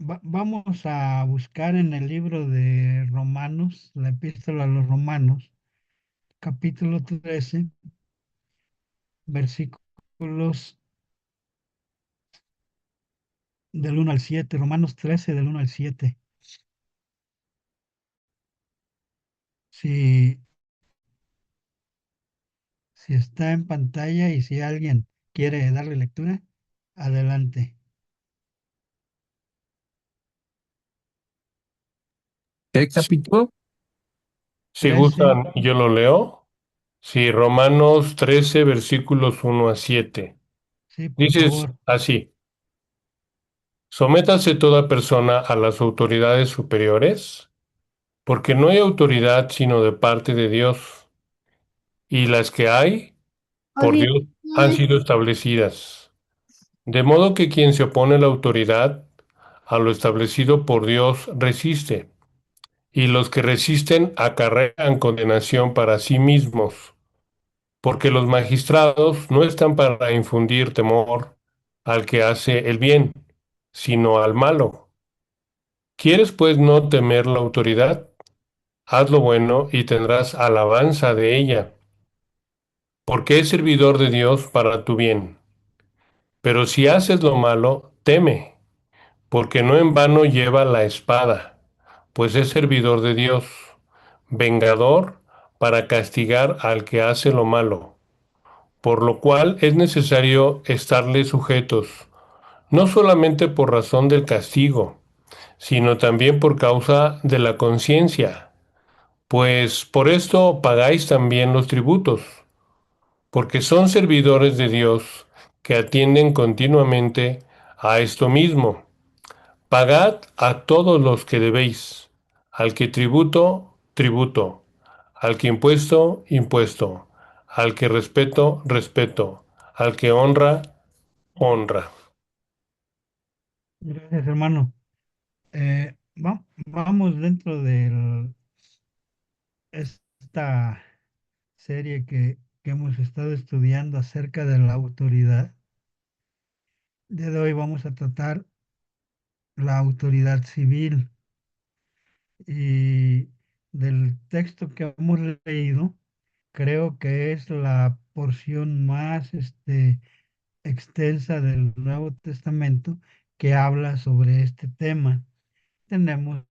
Vamos a buscar en el libro de Romanos, la epístola a los Romanos, capítulo 13, versículos del 1 al 7. Romanos 13 del 1 al 7. Si, si está en pantalla y si alguien quiere darle lectura, adelante. ¿Qué capítulo? Si 13, gustan, yo lo leo. Sí, Romanos 13, versículos 1 a 7. sí, por Dices favor. así: Sométase toda persona a las autoridades superiores, porque no hay autoridad sino de parte de Dios, y las que hay, por Dios, han sido establecidas. De modo que quien se opone a la autoridad, a lo establecido por Dios, resiste, y los que resisten acarrean condenación para sí mismos. Porque los magistrados no están para infundir temor al que hace el bien, sino al malo. ¿Quieres pues no temer la autoridad? Haz lo bueno y tendrás alabanza de ella, porque es servidor de Dios para tu bien. Pero si haces lo malo, teme, porque no en vano lleva la espada, pues es servidor de Dios, vengador para castigar al que hace lo malo. Por lo cual es necesario estarle sujetos, no solamente por razón del castigo, sino también por causa de la conciencia, pues por esto pagáis también los tributos, porque son servidores de Dios que atienden continuamente a esto mismo. Pagad a todos los que debéis, al que tributo, tributo, al que impuesto, impuesto, al que respeto, respeto, al que honra, honra. Gracias, hermano. Vamos dentro de esta serie que hemos estado estudiando acerca de la autoridad. El día de hoy vamos a tratar la autoridad civil y del texto que hemos leído, creo que es la porción más extensa del Nuevo Testamento que habla sobre este tema. Tenemos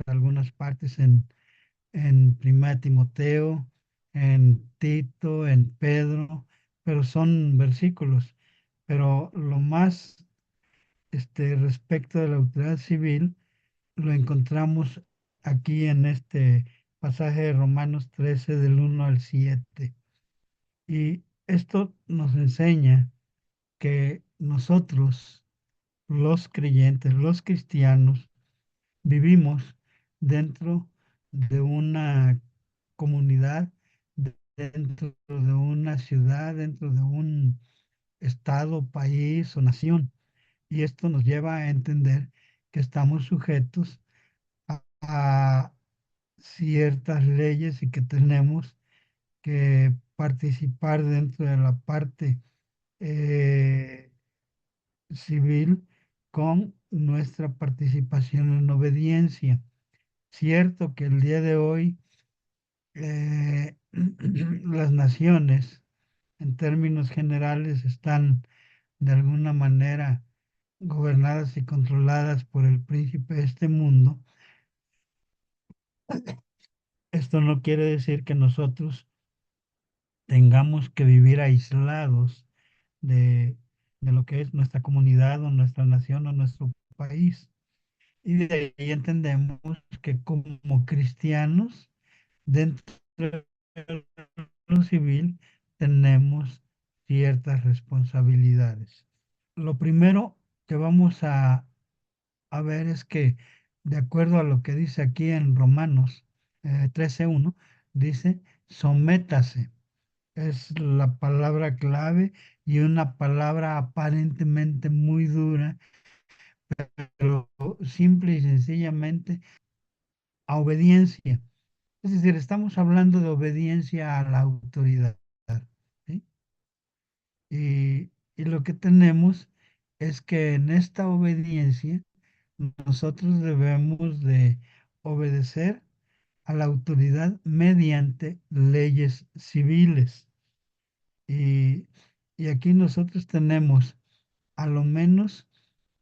algunas partes en Primera Timoteo, en Tito, en Pedro, pero son versículos. Pero lo más respecto de la autoridad civil lo encontramos aquí en este pasaje de Romanos 13 del 1 al 7. Y esto nos enseña que nosotros, los creyentes, los cristianos, vivimos dentro de una comunidad, dentro de una ciudad, dentro de un estado, país o nación. Y esto nos lleva a entender que estamos sujetos a ciertas leyes y que tenemos que participar dentro de la parte eh, civil con nuestra participación en obediencia. Cierto que el día de hoy las naciones en términos generales están de alguna manera gobernadas y controladas por el príncipe de este mundo. Esto no quiere decir que nosotros tengamos que vivir aislados de, de lo que es nuestra comunidad o nuestra nación o nuestro país. Y de ahí entendemos que como cristianos, dentro de lo civil, tenemos ciertas responsabilidades. Lo primero que vamos a ver es que, de acuerdo a lo que dice aquí en Romanos 13:1, dice, sométase. Es la palabra clave y una palabra aparentemente muy dura, pero simple y sencillamente a obediencia. Es decir, estamos hablando de obediencia a la autoridad, ¿sí? Y lo que tenemos es que en esta obediencia nosotros debemos de obedecer a la autoridad mediante leyes civiles. Y, y aquí nosotros tenemos a lo menos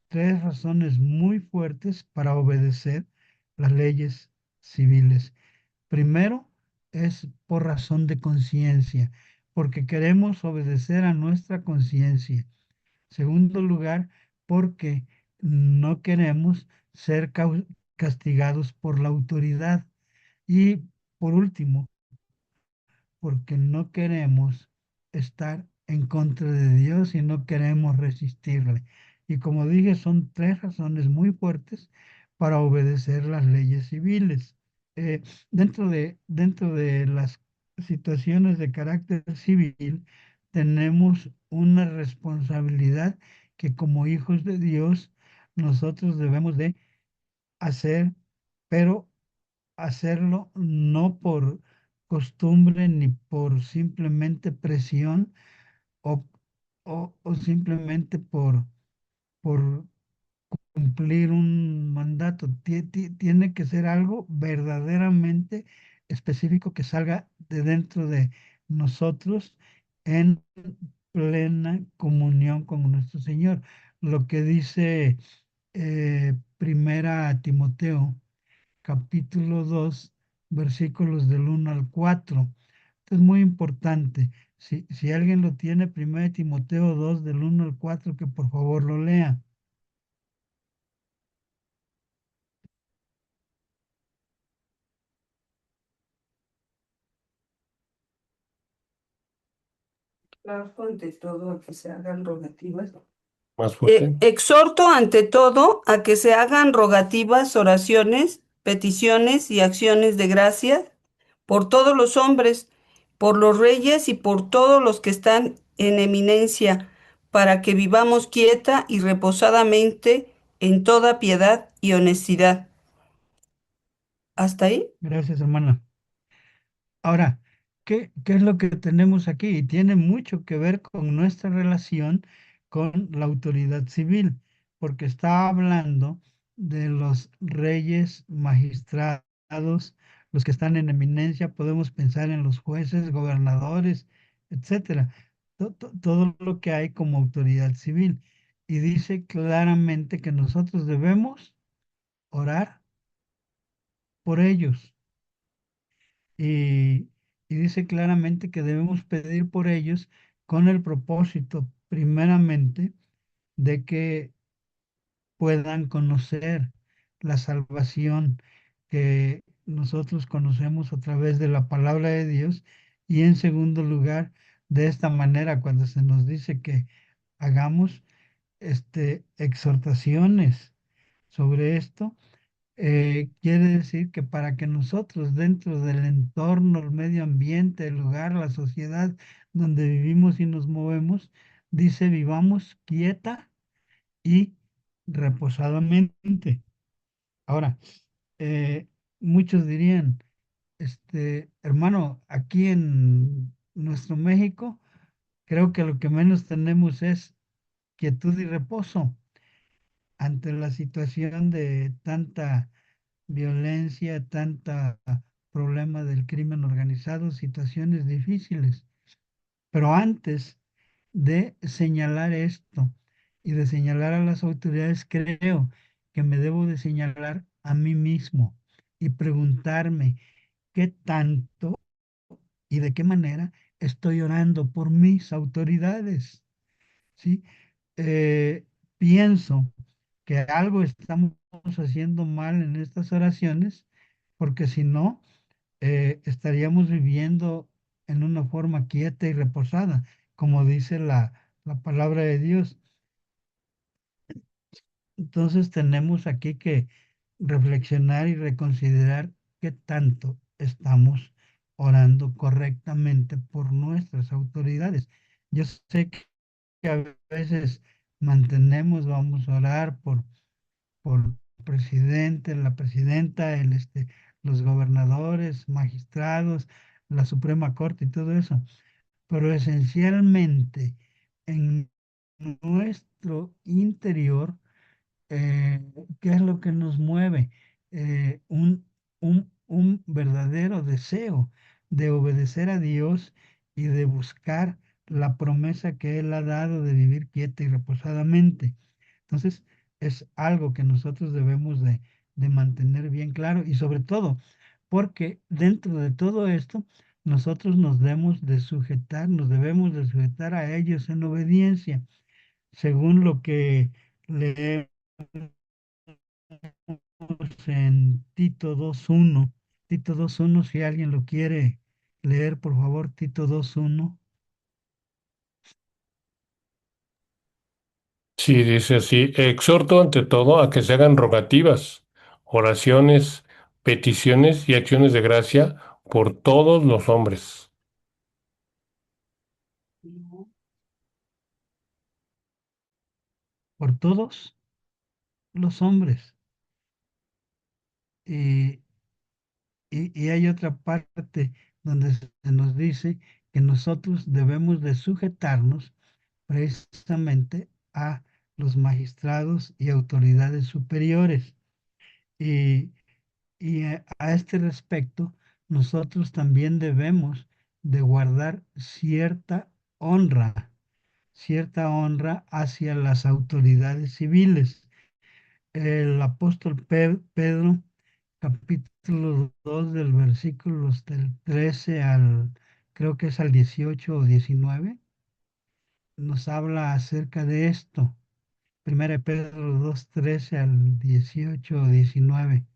tres razones muy fuertes para obedecer las leyes civiles. Primero, es por razón de conciencia, porque queremos obedecer a nuestra conciencia. Segundo lugar, porque no queremos ser castigados por la autoridad. Y por último, porque no queremos estar en contra de Dios y no queremos resistirle. Y como dije, son tres razones muy fuertes para obedecer las leyes civiles. Eh, dentro de las situaciones de carácter civil, tenemos una responsabilidad que como hijos de Dios nosotros debemos de hacer, pero hacerlo no por costumbre ni por simplemente presión o, o simplemente por cumplir un mandato. Tiene que ser algo verdaderamente específico que salga de dentro de nosotros en plena comunión con nuestro Señor. Lo que dice Primera a Timoteo capítulo 2 versículos del 1 al 4. Esto es muy importante. Si alguien lo tiene, 1 Timoteo 2 del 1 al 4, que por favor lo lea. Ante todo a que se hagan rogativas. Más fuerte. Exhorto ante todo a que se hagan rogativas, oraciones, peticiones y acciones de gracia por todos los hombres, por los reyes y por todos los que están en eminencia, para que vivamos quieta y reposadamente en toda piedad y honestidad. ¿Hasta ahí? Gracias, hermana. Ahora, ¿qué es lo que tenemos aquí? Y tiene mucho que ver con nuestra relación con la autoridad civil, porque está hablando de los reyes, magistrados, los que están en eminencia. Podemos pensar en los jueces, gobernadores, etcétera. Todo lo que hay como autoridad civil. Y dice claramente que nosotros debemos orar por ellos. Y, y dice claramente que debemos pedir por ellos con el propósito, primeramente, de que puedan conocer la salvación que nosotros conocemos a través de la palabra de Dios. Y en segundo lugar, de esta manera, cuando se nos dice que hagamos exhortaciones sobre esto, quiere decir que para que nosotros dentro del entorno, el medio ambiente, el lugar, la sociedad donde vivimos y nos movemos, dice vivamos quieta y reposadamente. Ahora, eh, muchos dirían, hermano, aquí en nuestro México, creo que lo que menos tenemos es quietud y reposo ante la situación de tanta violencia, tanta problema del crimen organizado, situaciones difíciles. Pero antes de señalar esto y de señalar a las autoridades, creo que me debo de señalar a mí mismo y preguntarme qué tanto y de qué manera estoy orando por mis autoridades. ¿Sí? Pienso que algo estamos haciendo mal en estas oraciones, porque si no, estaríamos viviendo en una forma quieta y reposada, como dice la palabra de Dios. Entonces tenemos aquí que reflexionar y reconsiderar qué tanto estamos orando correctamente por nuestras autoridades. Yo sé que a veces vamos a orar por el presidente, la presidenta, los gobernadores, magistrados, la Suprema Corte y todo eso. Pero esencialmente en nuestro interior eh, ¿qué es lo que nos mueve? Un verdadero deseo de obedecer a Dios y de buscar la promesa que Él ha dado de vivir quieta y reposadamente. Entonces, es algo que nosotros debemos de mantener bien claro y sobre todo porque dentro de todo esto, nosotros nos debemos de sujetar a ellos en obediencia, según lo que leemos en Tito 2:1, si alguien lo quiere leer, por favor, Tito 2:1. Sí, dice así, exhorto ante todo a que se hagan rogativas, oraciones, peticiones y acciones de gracia por todos los hombres. Por todos los hombres. Y, y hay otra parte donde se nos dice que nosotros debemos de sujetarnos precisamente a los magistrados y autoridades superiores. Y, y a este respecto, nosotros también debemos de guardar cierta honra hacia las autoridades civiles. El apóstol Pedro, capítulo 2 del versículos del 13 al, creo que es al 18 o 19, nos habla acerca de esto. Primera de Pedro 2 13 al 18 o 19.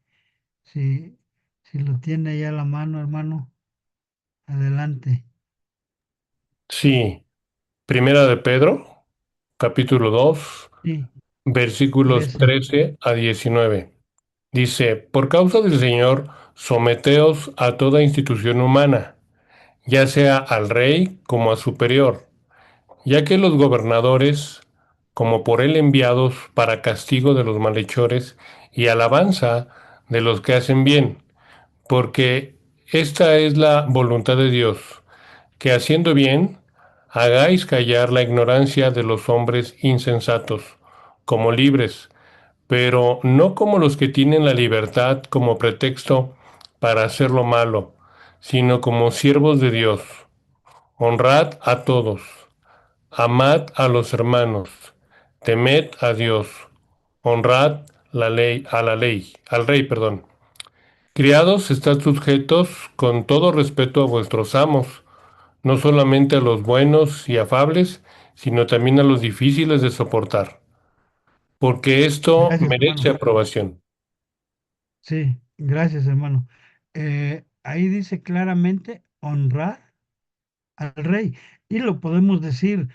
Si, si lo tiene ya a la mano, hermano, adelante. Sí, Primera de Pedro, capítulo 2, Sí, versículos 13. 13 a 19. Dice, por causa del Señor, someteos a toda institución humana, ya sea al rey como a superior, ya que los gobernadores, como por él enviados para castigo de los malhechores y alabanza de los que hacen bien, porque esta es la voluntad de Dios, que haciendo bien, hagáis callar la ignorancia de los hombres insensatos, como libres, pero no como los que tienen la libertad como pretexto para hacer lo malo, sino como siervos de Dios. Honrad a todos, amad a los hermanos, temed a Dios, honrad al rey, perdón. Criados, estad sujetos con todo respeto a vuestros amos, no solamente a los buenos y afables, sino también a los difíciles de soportar, porque esto Gracias, merece hermano. aprobación. Sí, gracias, hermano. Ahí dice claramente honrar al rey. Y lo podemos decir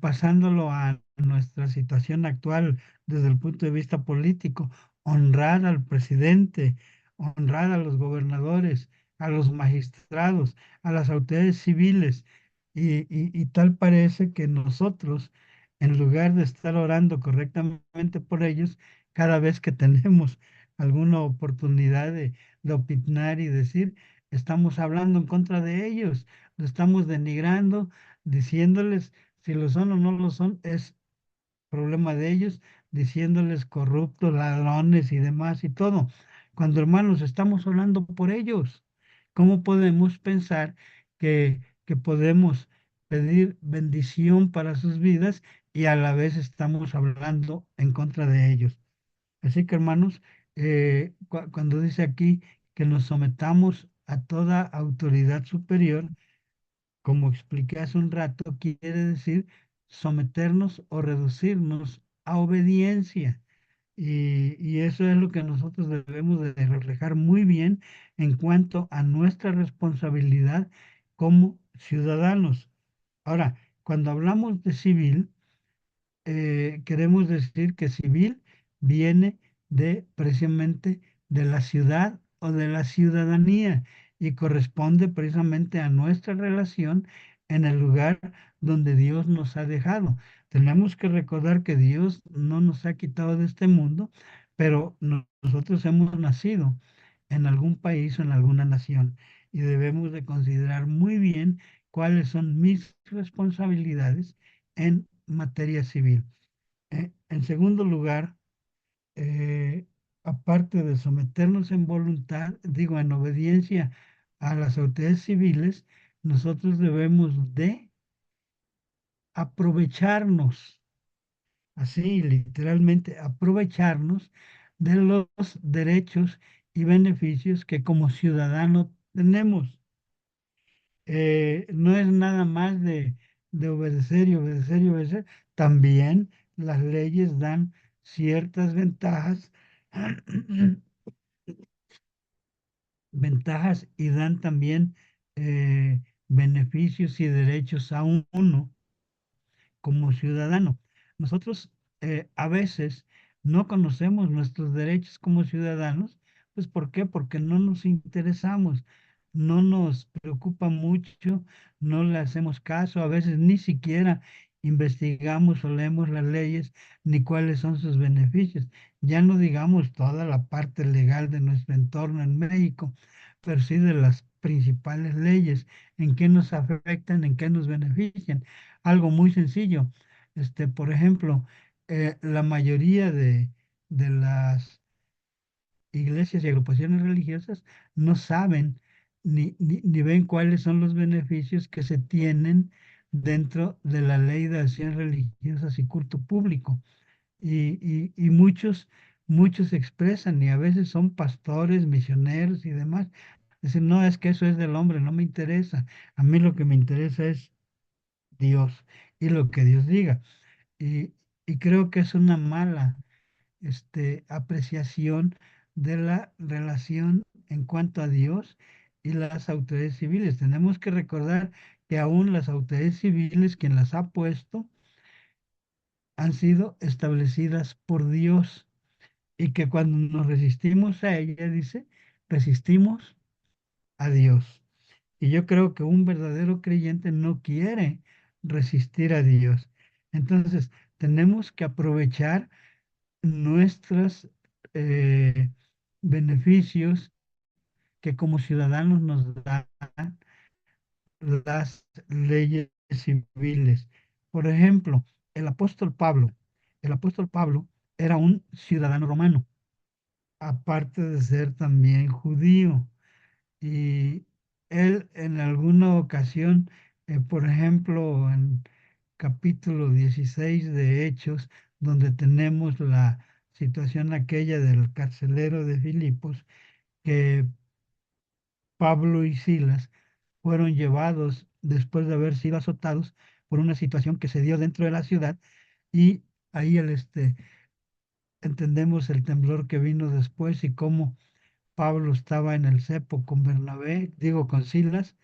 pasándolo a nuestra situación actual desde el punto de vista político, honrar al presidente, honrar a los gobernadores, a los magistrados, a las autoridades civiles. Y tal parece que nosotros, en lugar de estar orando correctamente por ellos, cada vez que tenemos alguna oportunidad de opinar y decir, estamos hablando en contra de ellos, lo estamos denigrando, diciéndoles si lo son o no lo son, es problema de ellos, diciéndoles corruptos, ladrones y demás y todo. Cuando hermanos estamos orando por ellos, ¿cómo podemos pensar que podemos pedir bendición para sus vidas y a la vez estamos hablando en contra de ellos? Así que hermanos, cuando dice aquí que nos sometamos a toda autoridad superior, como expliqué hace un rato, quiere decir someternos o reducirnos a obediencia. Y eso es lo que nosotros debemos de reflejar muy bien en cuanto a nuestra responsabilidad como ciudadanos. Ahora, cuando hablamos de civil, queremos decir que civil viene de precisamente de la ciudad o de la ciudadanía y corresponde precisamente a nuestra relación en el lugar donde Dios nos ha dejado. Tenemos que recordar que Dios no nos ha quitado de este mundo, pero nosotros hemos nacido en algún país o en alguna nación y debemos de considerar muy bien cuáles son mis responsabilidades en materia civil. En segundo lugar, eh, aparte de someternos en voluntad, digo, en obediencia a las autoridades civiles, nosotros debemos de aprovecharnos, así literalmente, aprovecharnos de los derechos y beneficios que como ciudadanos tenemos. No es nada más de obedecer y obedecer y obedecer. También las leyes dan ciertas ventajas, ventajas y dan también beneficios y derechos a uno como ciudadano. Nosotros a veces no conocemos nuestros derechos como ciudadanos, pues ¿por qué? Porque no nos interesamos, no nos preocupa mucho, no le hacemos caso, a veces ni siquiera investigamos o leemos las leyes ni cuáles son sus beneficios. Ya no digamos toda la parte legal de nuestro entorno en México, pero sí de las principales leyes, en qué nos afectan, en qué nos benefician. Algo muy sencillo. Por ejemplo, la mayoría de las iglesias y agrupaciones religiosas no saben ni ven cuáles son los beneficios que se tienen dentro de la ley de acciones religiosas y culto público. Y muchos expresan, y a veces son pastores, misioneros y demás. Dicen, no, es que eso es del hombre, no me interesa. A mí lo que me interesa es Dios y lo que Dios diga. Y, y creo que es una mala apreciación de la relación en cuanto a Dios y las autoridades civiles. Tenemos que recordar que aún las autoridades civiles, quien las ha puesto, han sido establecidas por Dios y que cuando nos resistimos a ella, dice, resistimos a Dios. Y yo creo que un verdadero creyente no quiere resistir a Dios. Entonces, tenemos que aprovechar nuestros eh, beneficios que como ciudadanos nos dan las leyes civiles. Por ejemplo, el apóstol Pablo, el apóstol Pablo era un ciudadano romano, aparte de ser también judío. Y él en alguna ocasión, por ejemplo, en capítulo 16 de Hechos, donde tenemos la situación aquella del carcelero de Filipos, que Pablo y Silas fueron llevados después de haber sido azotados por una situación que se dio dentro de la ciudad y ahí entendemos el temblor que vino después y cómo Pablo estaba en el cepo con Bernabé, digo con Silas,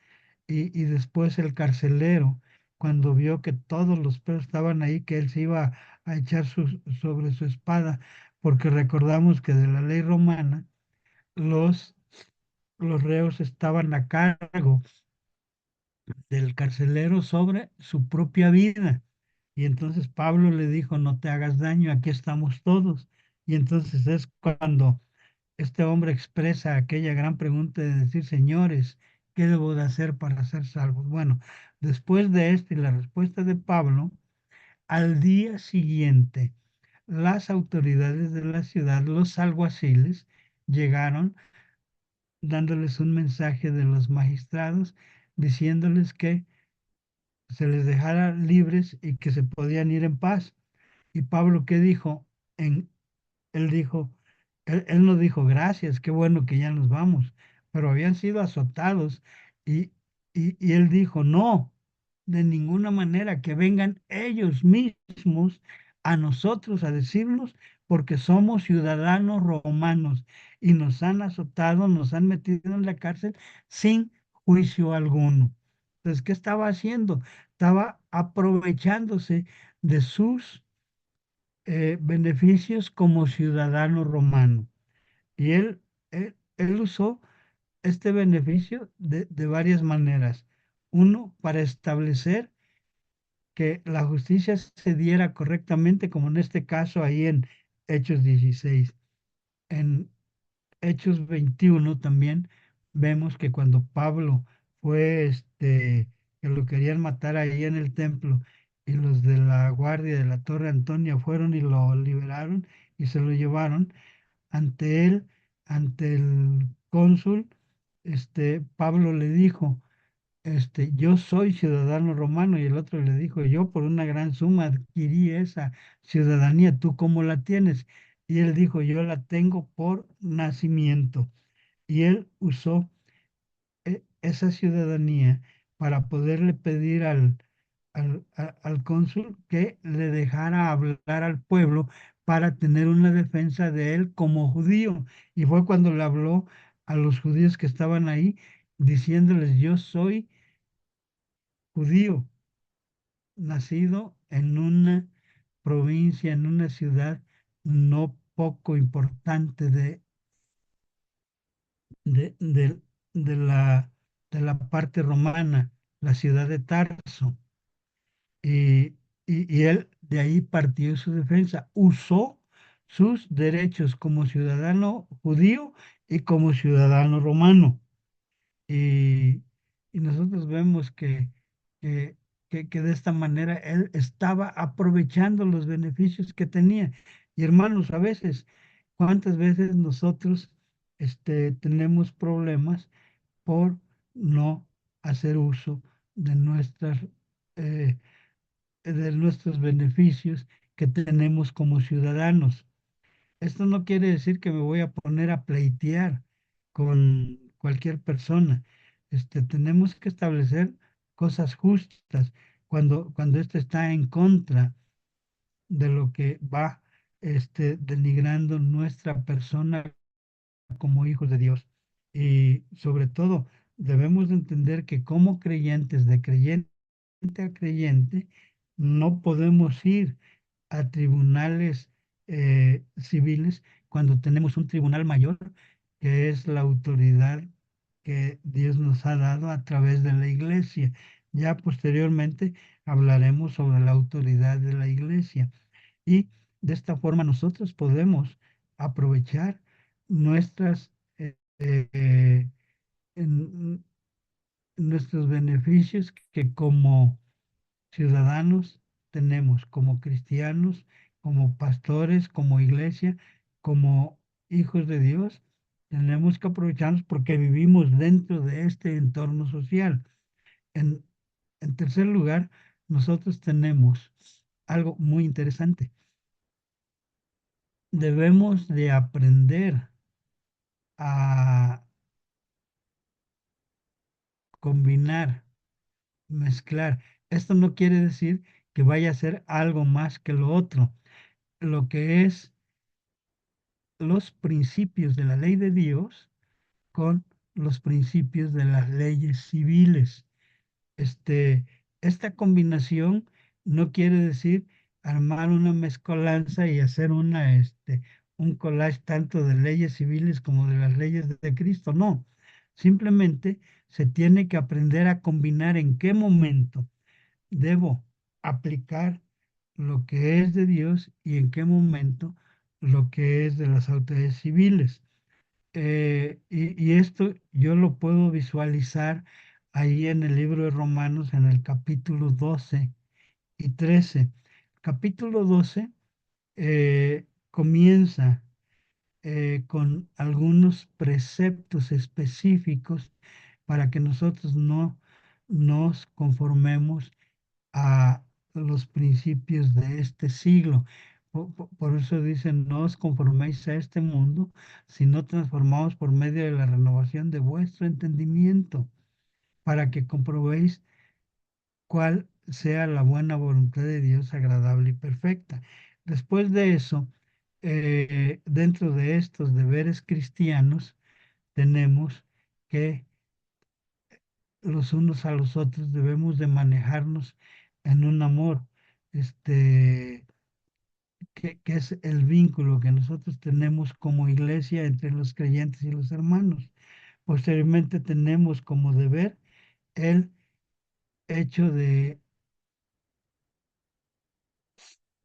y después el carcelero, cuando vio que todos los presos estaban ahí, que él se iba a echar sobre su espada, porque recordamos que de la ley romana los, los reos estaban a cargo del carcelero sobre su propia vida. Y entonces Pablo le dijo, no te hagas daño, aquí estamos todos. Y entonces es cuando este hombre expresa aquella gran pregunta de decir, señores, ¿qué debo de hacer para ser salvos? Bueno, después de esto y la respuesta de Pablo, al día siguiente, las autoridades de la ciudad, los alguaciles, llegaron dándoles un mensaje de los magistrados, diciéndoles que se les dejara libres y que se podían ir en paz. ¿Y Pablo qué dijo? En, él dijo, él no dijo gracias, qué bueno que ya nos vamos, pero habían sido azotados y, y él dijo, no, de ninguna manera que vengan ellos mismos a nosotros a decirnos porque somos ciudadanos romanos y nos han azotado, nos han metido en la cárcel sin juicio alguno. Entonces, ¿qué estaba haciendo? Estaba aprovechándose de sus beneficios como ciudadano romano. Y él usó este beneficio de varias maneras. Uno, para establecer que la justicia se diera correctamente, como en este caso ahí en Hechos 16. En Hechos 21 también vemos que cuando Pablo fue, que lo querían matar ahí en el templo y los de la guardia de la Torre Antonia fueron y lo liberaron y se lo llevaron ante él, ante el cónsul. Pablo le dijo, yo soy ciudadano romano, y el otro le dijo, yo por una gran suma adquirí esa ciudadanía, ¿tú cómo la tienes? Y él dijo, yo la tengo por nacimiento. Y él usó esa ciudadanía para poderle pedir al cónsul que le dejara hablar al pueblo para tener una defensa de él como judío. Y fue cuando le habló a los judíos que estaban ahí, diciéndoles, yo soy judío, nacido en una provincia, en una ciudad no poco importante de, de- de la, de la parte romana, la ciudad de Tarso. Y, y él de ahí partió su defensa, usó sus derechos como ciudadano judío y como ciudadano romano. Y, y nosotros vemos que, que de esta manera él estaba aprovechando los beneficios que tenía. Y hermanos, a veces, ¿cuántas veces nosotros tenemos problemas por no hacer uso de eh, de nuestros beneficios que tenemos como ciudadanos? Esto no quiere decir que me voy a poner a pleitear con cualquier persona. Tenemos que establecer cosas justas cuando esto está en contra de lo que va denigrando nuestra persona como hijos de Dios. Y sobre todo, debemos de entender que como creyentes, de creyente a creyente, no podemos ir a tribunales civiles cuando tenemos un tribunal mayor, que es la autoridad que Dios nos ha dado a través de la iglesia. Ya posteriormente hablaremos sobre la autoridad de la iglesia. Y de esta forma nosotros podemos aprovechar nuestras, en- nuestros beneficios que como ciudadanos tenemos, como cristianos, como pastores, como iglesia, como hijos de Dios. Tenemos que aprovecharnos porque vivimos dentro de este entorno social. En, en tercer lugar, nosotros tenemos algo muy interesante. Debemos de aprender a combinar, mezclar. Esto no quiere decir que vaya a ser algo más que lo otro. Lo que es los principios de la ley de Dios con los principios de las leyes civiles. Este, esta combinación no quiere decir armar una mezcolanza y hacer un collage tanto de leyes civiles como de las leyes de Cristo. No, simplemente se tiene que aprender a combinar en qué momento debo aplicar lo que es de Dios y en qué momento lo que es de las autoridades civiles. Y esto yo lo puedo visualizar ahí en el libro de Romanos, en el capítulo 12 y 13. Capítulo 12 comienza con algunos preceptos específicos para que nosotros no nos conformemos a los principios de este siglo. Por eso dicen, no os conforméis a este mundo, sino transformaos por medio de la renovación de vuestro entendimiento, para que comprobéis cuál sea la buena voluntad de Dios, agradable y perfecta. Después de eso, dentro de estos deberes cristianos, tenemos que los unos a los otros debemos de manejarnos en un amor, este, que es el vínculo que nosotros tenemos como iglesia entre los creyentes y los hermanos. Posteriormente tenemos como deber el hecho de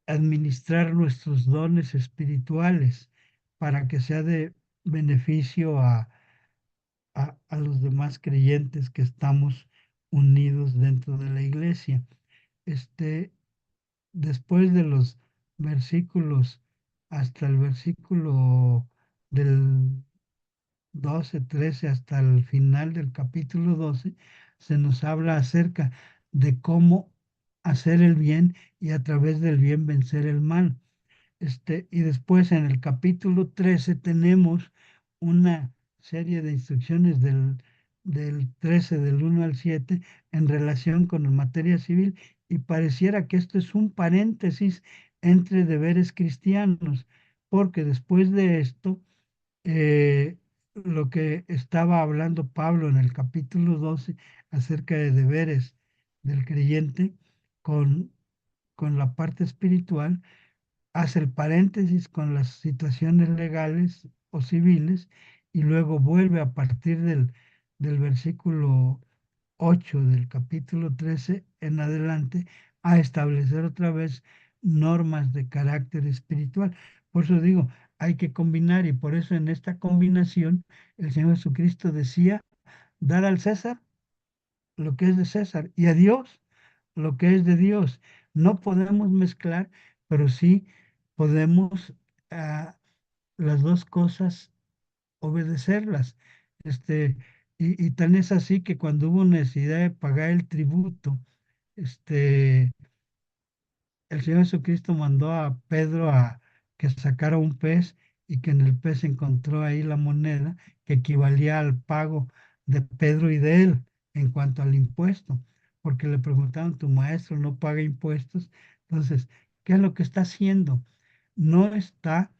administrar nuestros dones espirituales para que sea de beneficio a los demás creyentes que estamos unidos dentro de la iglesia. Este, Después de los versículos hasta el versículo del 12, 13 hasta el final del capítulo 12, se nos habla acerca de cómo hacer el bien y a través del bien vencer el mal. Y después en el capítulo 13 tenemos una serie de instrucciones del 13, del 1 al 7, en relación con la materia civil, y pareciera que esto es un paréntesis entre deberes cristianos, porque después de esto, lo que estaba hablando Pablo en el capítulo 12 acerca de deberes del creyente con, con la parte espiritual, hace el paréntesis con las situaciones legales o civiles y luego vuelve a partir del versículo 8 del capítulo 13 en adelante a establecer otra vez normas de carácter espiritual. Por eso digo, hay que combinar, y por eso en esta combinación el Señor Jesucristo decía, dar al César lo que es de César y a Dios lo que es de Dios. No podemos mezclar, pero sí podemos, ah, las dos cosas, obedecerlas. Este, y tan es así que cuando hubo necesidad de pagar el tributo, este, el Señor Jesucristo mandó a Pedro a que sacara un pez, y que en el pez encontró ahí la moneda que equivalía al pago de Pedro y de él en cuanto al impuesto, porque le preguntaron, tu maestro no paga impuestos. Entonces, ¿qué es lo que está haciendo? No está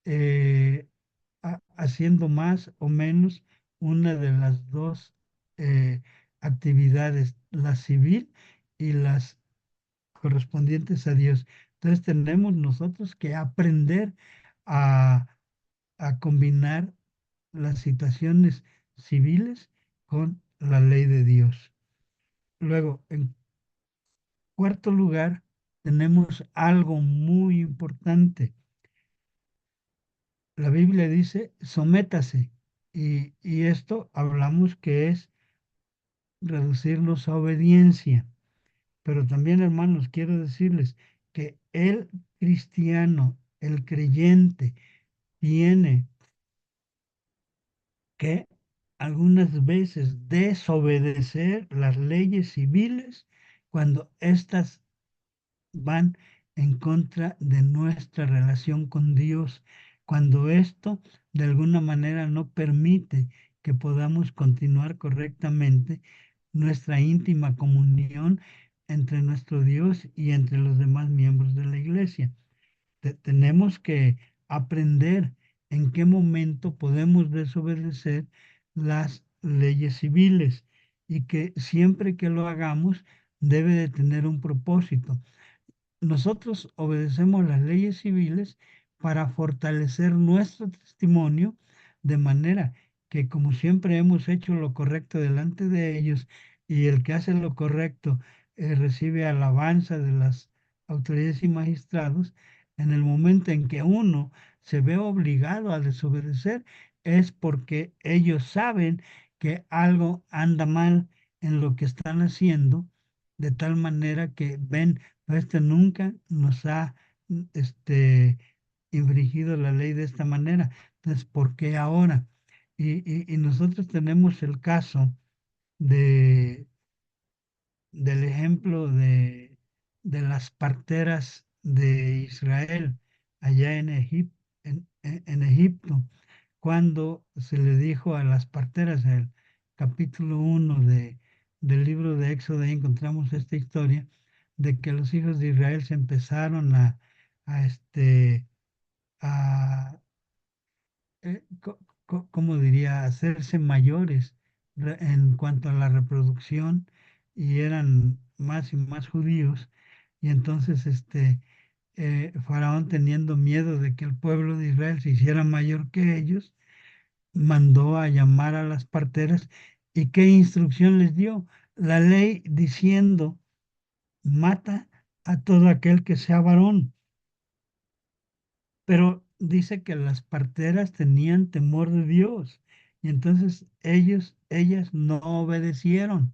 eh, haciendo más o menos una de las dos eh, actividades, la civil y las correspondientes a Dios. Entonces tenemos nosotros que aprender a, a combinar las situaciones civiles con la ley de Dios. Luego, en cuarto lugar, tenemos algo muy importante. La Biblia dice, sométase. Y esto hablamos que es reducirnos a obediencia. Pero también, hermanos, quiero decirles que el cristiano, el creyente, tiene que algunas veces desobedecer las leyes civiles cuando éstas van en contra de nuestra relación con Dios, cuando esto de alguna manera no permite que podamos continuar correctamente nuestra íntima comunión entre nuestro Dios y entre los demás miembros de la iglesia. Tenemos que aprender en qué momento podemos desobedecer las leyes civiles, y que siempre que lo hagamos debe de tener un propósito. Nosotros obedecemos las leyes civiles para fortalecer nuestro testimonio, de manera que, como siempre hemos hecho lo correcto delante de ellos, y el que hace lo correcto recibe alabanza de las autoridades y magistrados, en el momento en que uno se ve obligado a desobedecer, es porque ellos saben que algo anda mal en lo que están haciendo, de tal manera que ven, este nunca nos ha infringido la ley de esta manera. Entonces, ¿por qué ahora? Y nosotros tenemos el caso de, del ejemplo de las parteras de Israel allá en Egipto, cuando se le dijo a las parteras, en el capítulo 1 del libro de Éxodo, ahí encontramos esta historia de que los hijos de Israel se empezaron a, este, a ¿cómo diría?, hacerse mayores en cuanto a la reproducción, y eran más y más judíos. Y entonces Faraón, teniendo miedo de que el pueblo de Israel se hiciera mayor que ellos, mandó a llamar a las parteras. ¿Y qué instrucción les dio? La ley diciendo, mata a todo aquel que sea varón. Pero dice que las parteras tenían temor de Dios, y entonces ellas no obedecieron,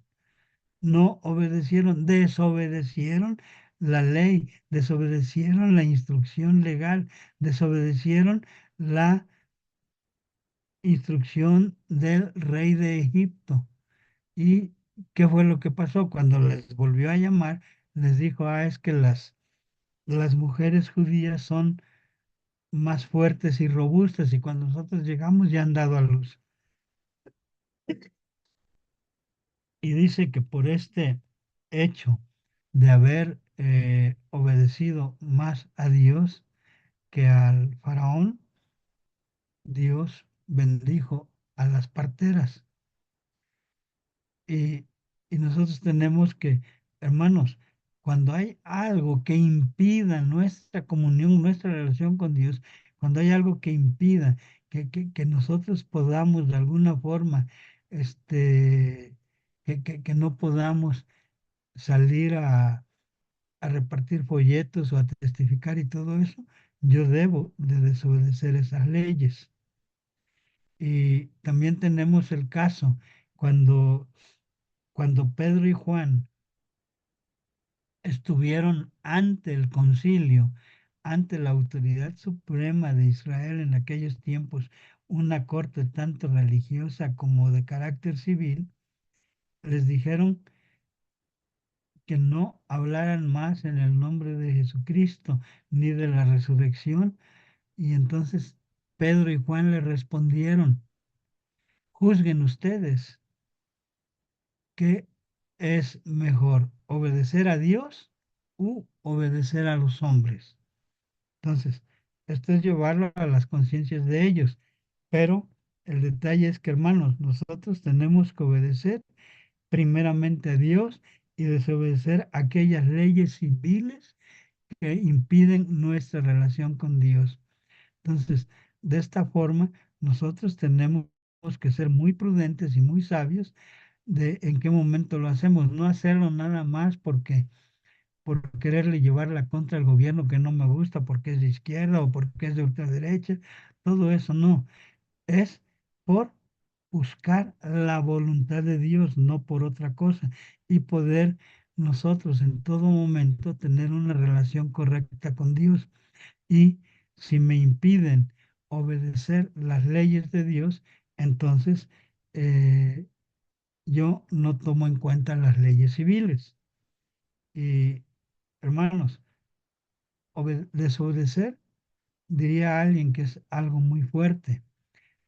desobedecieron la ley, desobedecieron la instrucción legal, desobedecieron la instrucción del rey de Egipto. ¿Y qué fue lo que pasó? Cuando les volvió a llamar, les dijo, es que las mujeres judías son más fuertes y robustas y cuando nosotros llegamos ya han dado a luz. Y dice que por este hecho de haber obedecido más a Dios que al faraón, Dios bendijo a las parteras. Y, y nosotros tenemos que, hermanos, cuando hay algo que impida nuestra comunión, nuestra relación con Dios, cuando hay algo que impida que nosotros podamos de alguna forma, que no podamos salir a repartir folletos o a testificar y todo eso, yo debo de desobedecer esas leyes. Y también tenemos el caso cuando, cuando Pedro y Juan estuvieron ante el concilio, ante la autoridad suprema de Israel en aquellos tiempos, una corte tanto religiosa como de carácter civil, les dijeron que no hablaran más en el nombre de Jesucristo ni de la resurrección. Y entonces Pedro y Juan le respondieron, juzguen ustedes, ¿qué es mejor, obedecer a Dios u obedecer a los hombres? Entonces, esto es llevarlo a las conciencias de ellos, pero el detalle es que, hermanos, nosotros tenemos que obedecer primeramente a Dios y desobedecer aquellas leyes civiles que impiden nuestra relación con Dios. Entonces, de esta forma, nosotros tenemos que ser muy prudentes y muy sabios de en qué momento lo hacemos, no hacerlo nada más porque por quererle llevar la contra al gobierno que no me gusta porque es de izquierda o porque es de ultraderecha, todo eso no, es por buscar la voluntad de Dios, no por otra cosa, y poder nosotros en todo momento tener una relación correcta con Dios. Y si me impiden obedecer las leyes de Dios, entonces eh, yo no tomo en cuenta las leyes civiles. Y hermanos, desobedecer, diría alguien que es algo muy fuerte.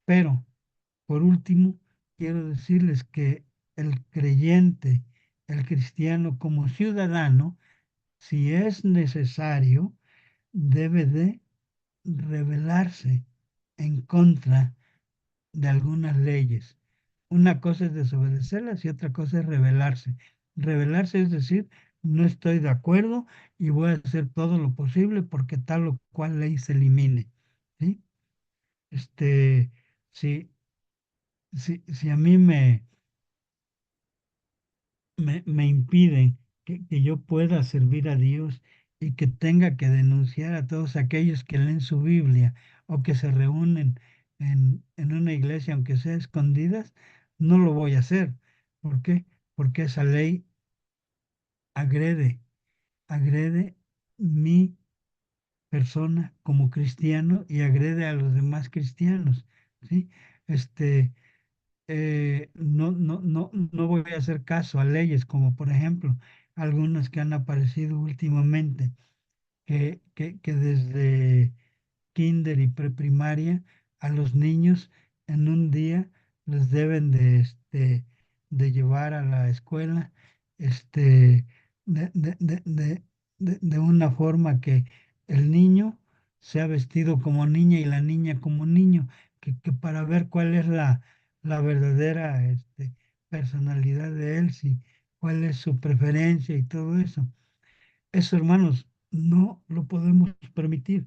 Pero, por último, quiero decirles que el creyente, el cristiano como ciudadano, si es necesario, debe de rebelarse en contra de algunas leyes. Una cosa es desobedecerlas y otra cosa es rebelarse. Rebelarse es decir, no estoy de acuerdo y voy a hacer todo lo posible porque tal o cual ley se elimine. ¿Sí? Este, si, si a mí me impiden que yo pueda servir a Dios y que tenga que denunciar a todos aquellos que leen su Biblia o que se reúnen en una iglesia, aunque sea escondidas, no lo voy a hacer. ¿Por qué? Porque esa ley agrede, agrede mi persona como cristiano y agrede a los demás cristianos, ¿sí? Este, no voy a hacer caso a leyes como por ejemplo algunas que han aparecido últimamente, que desde kinder y preprimaria a los niños en un día les deben de llevar a la escuela este, de, de, de, de, de una forma que el niño sea vestido como niña y la niña como niño, que para ver cuál es la verdadera personalidad de él, si, cuál es su preferencia y todo eso. Eso, hermanos, no lo podemos permitir.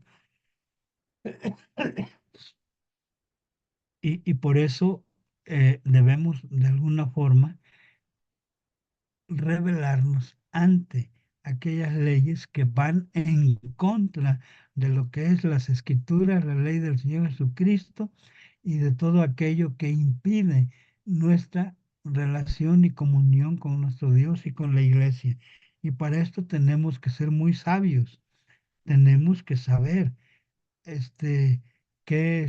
Y por eso debemos de alguna forma rebelarnos ante aquellas leyes que van en contra de lo que es las escrituras, la ley del Señor Jesucristo y de todo aquello que impide nuestra relación y comunión con nuestro Dios y con la iglesia. Y para esto tenemos que ser muy sabios, tenemos que saber este, qué,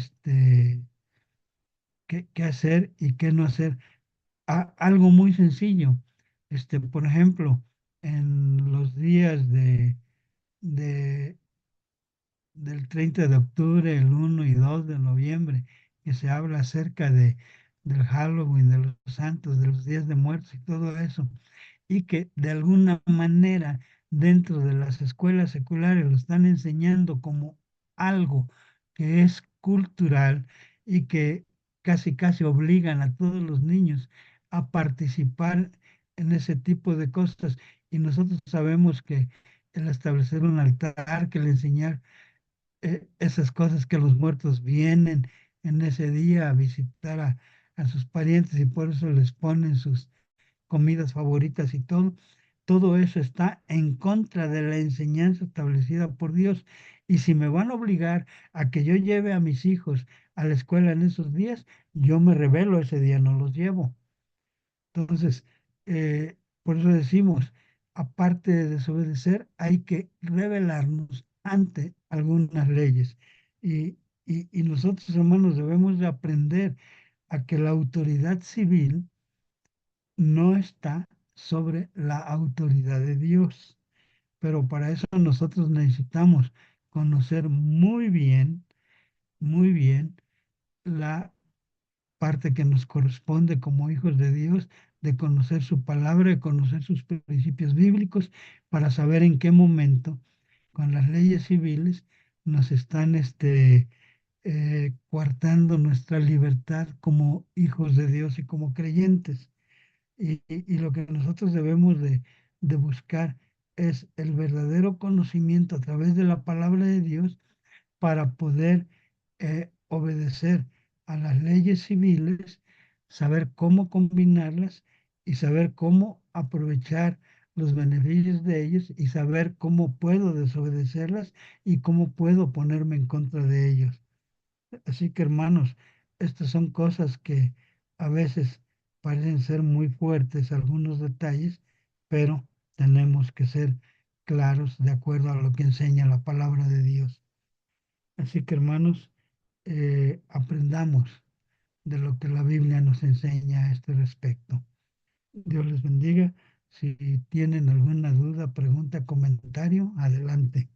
qué hacer y qué no hacer. Algo muy sencillo, por ejemplo, en los días de, del 30 de octubre, el 1 y 2 de noviembre, que se habla acerca del Halloween, de los santos, de los días de muertos y todo eso, y que de alguna manera dentro de las escuelas seculares lo están enseñando como algo que es cultural y que casi casi obligan a todos los niños a participar en ese tipo de cosas. Y nosotros sabemos que el establecer un altar, que el enseñar esas cosas, que los muertos vienen en ese día a visitar a sus parientes y por eso les ponen sus comidas favoritas y todo, todo eso está en contra de la enseñanza establecida por Dios. Y si me van a obligar a que yo lleve a mis hijos a la escuela en esos días, yo me rebelo ese día, no los llevo. Entonces, por eso decimos, aparte de desobedecer, hay que rebelarnos ante algunas leyes. Y, y nosotros, hermanos, debemos de aprender a que la autoridad civil no está sobre la autoridad de Dios. Pero para eso nosotros necesitamos conocer muy bien la parte que nos corresponde como hijos de Dios, de conocer su palabra, de conocer sus principios bíblicos, para saber en qué momento con las leyes civiles nos están coartando nuestra libertad como hijos de Dios y como creyentes. Y lo que nosotros debemos de buscar es el verdadero conocimiento a través de la palabra de Dios para poder obedecer a las leyes civiles, saber cómo combinarlas y saber cómo aprovechar los beneficios de ellos y saber cómo puedo desobedecerlas y cómo puedo ponerme en contra de ellos. Así que hermanos, estas son cosas que a veces parecen ser muy fuertes, algunos detalles, pero tenemos que ser claros de acuerdo a lo que enseña la palabra de Dios. Así que hermanos, aprendamos de lo que la Biblia nos enseña a este respecto. Dios les bendiga. Si tienen alguna duda, pregunta, comentario, adelante.